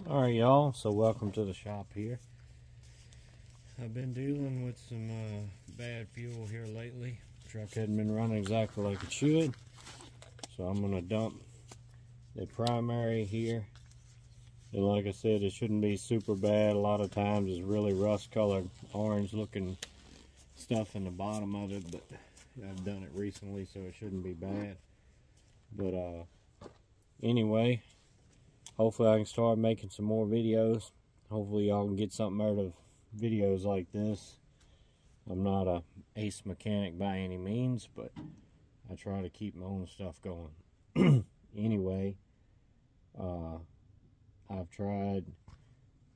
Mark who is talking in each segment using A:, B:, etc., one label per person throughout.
A: Alright y'all, so welcome to the shop here. I've been dealing with some bad fuel here lately. Truck hadn't been running exactly like it should, so I'm going to dump the primary here. And like I said, it shouldn't be super bad. A lot of times it's really rust colored, orange looking stuff in the bottom of it, but I've done it recently, so it shouldn't be bad. But anyway, hopefully I can start making some more videos. Hopefully y'all can get something out of videos like this. I'm not a ace mechanic by any means, but I try to keep my own stuff going. Anyway, I've tried,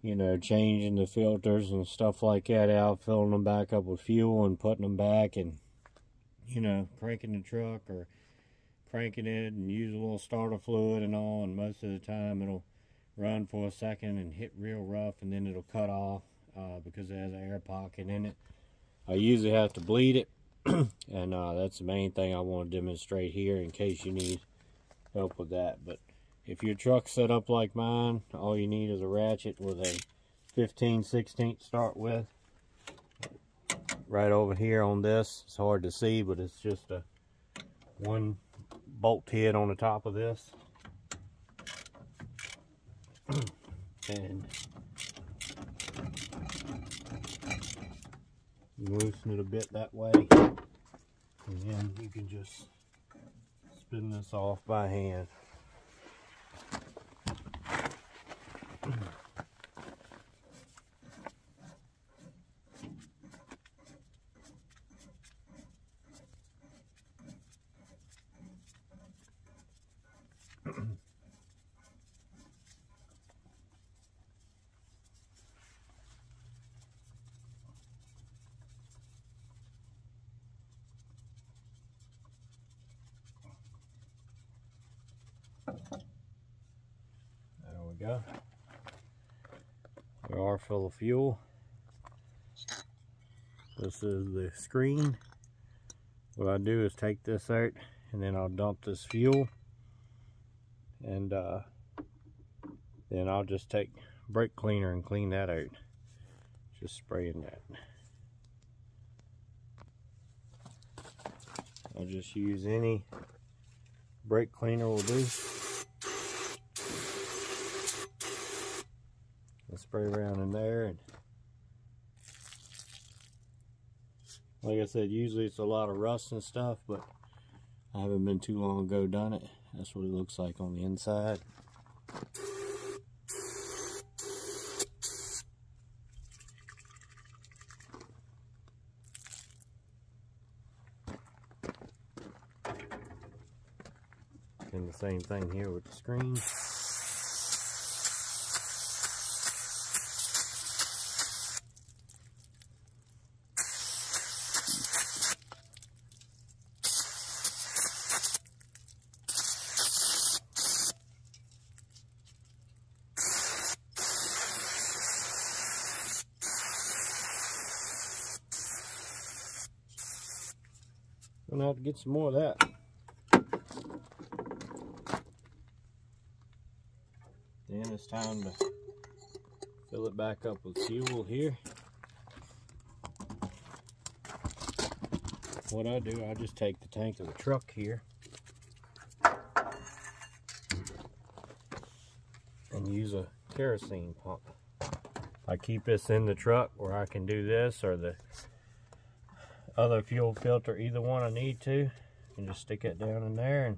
A: changing the filters and stuff like that out, filling them back up with fuel and putting them back, and cranking the truck or cranking it and use a little starter fluid and all, and most of the time it'll run for a second and hit real rough, and then it'll cut off because it has an air pocket in it. I usually have to bleed it, and that's the main thing I want to demonstrate here in case you need help with that. But if your truck's set up like mine, all you need is a ratchet with a 15/16 start with. Right over here on this, it's hard to see, but it's just a one bolt head on the top of this. And you loosen it a bit that way, and then you can just spin this off by hand. There we go. We are full of fuel. This is the screen. What I do is take this out, and then I'll dump this fuel, and then I'll just take brake cleaner and clean that out. Just spraying that. I'll just use any brake cleaner will do. I'll spray around in there, and like I said, usually it's a lot of rust and stuff, but I haven't been too long ago done it. That's what it looks like on the inside. And the same thing here with the screen. Gonna have to get some more of that. Then it's time to fill it back up with fuel here. What I do, I just take the tank of the truck here and use a kerosene pump. I keep this in the truck where I can do this or the other fuel filter, either one I need to, and just stick it down in there, and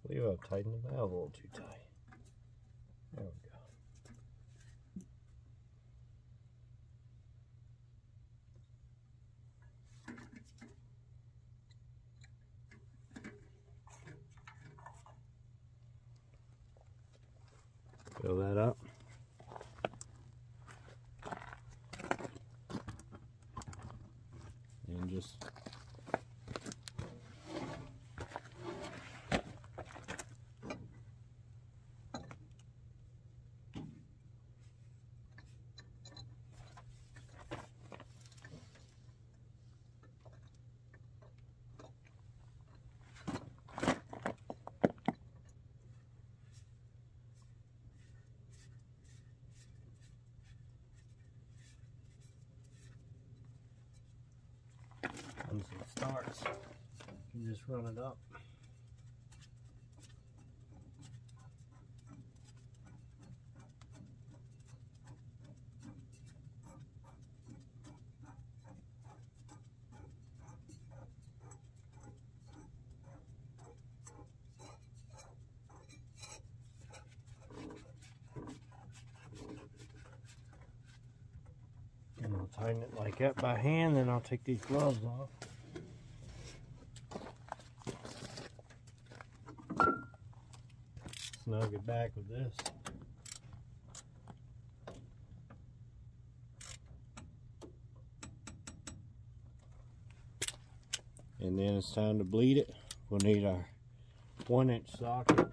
A: I believe I've tightened the valve a little too tight. There we go. Fill that up. And just Once it starts, you just run it up. And I'll tighten it like that by hand, then I'll take these gloves off. Snug it back with this. And then it's time to bleed it. We'll need our 1-inch socket.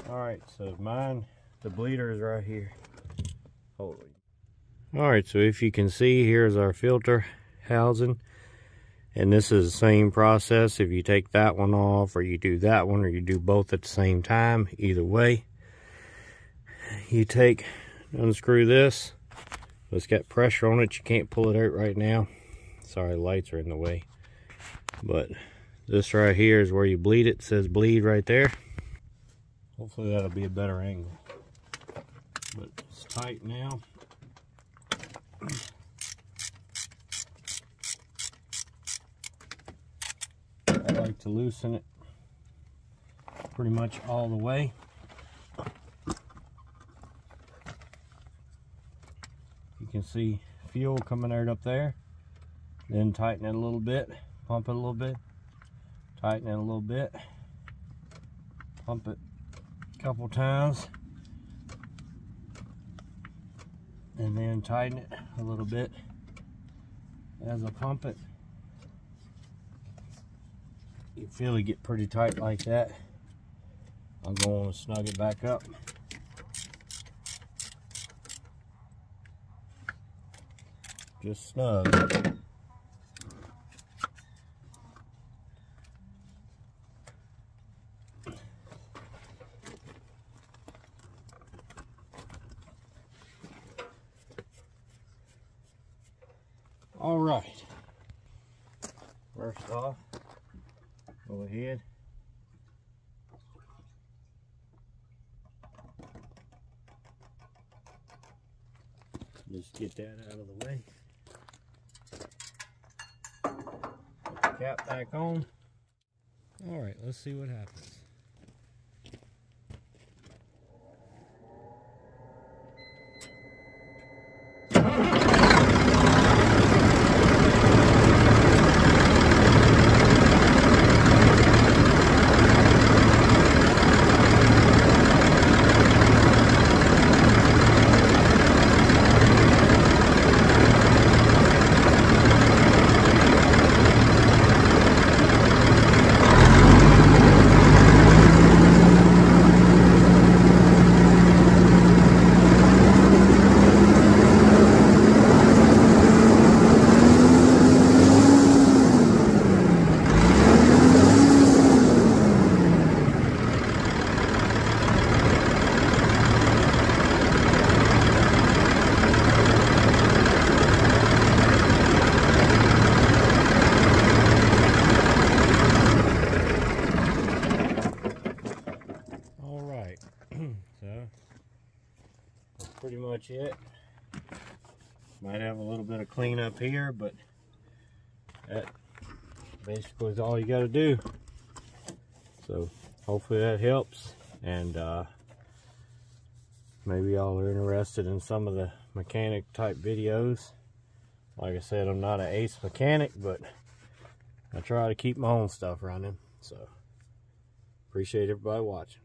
A: Alright, so mine, the bleeder is right here. Alright, so if you can see, here's our filter housing. And this is the same process if you take that one off, or you do that one, or you do both at the same time. Either way, you unscrew this. It's got pressure on it. You can't pull it out right now. Sorry, the lights are in the way. But this right here is where you bleed it. It says bleed right there. Hopefully that'll be a better angle. But it's tight now. I like to loosen it pretty much all the way. You can see fuel coming out up there. Then tighten it a little bit, pump it a little bit, tighten it a little bit, pump it a couple times, and then tighten it a little bit as I pump it. You feel it get pretty tight like that. I'm going to snug it back up. Just snug. All right. First off, go ahead. Just get that out of the way. Put the cap back on. All right, let's see what happens. Pretty much it. Might have a little bit of cleanup here, but that basically is all you got to do. So hopefully that helps, and maybe y'all are interested in some of the mechanic type videos. Like I said, I'm not an ace mechanic, but I try to keep my own stuff running. So appreciate everybody watching.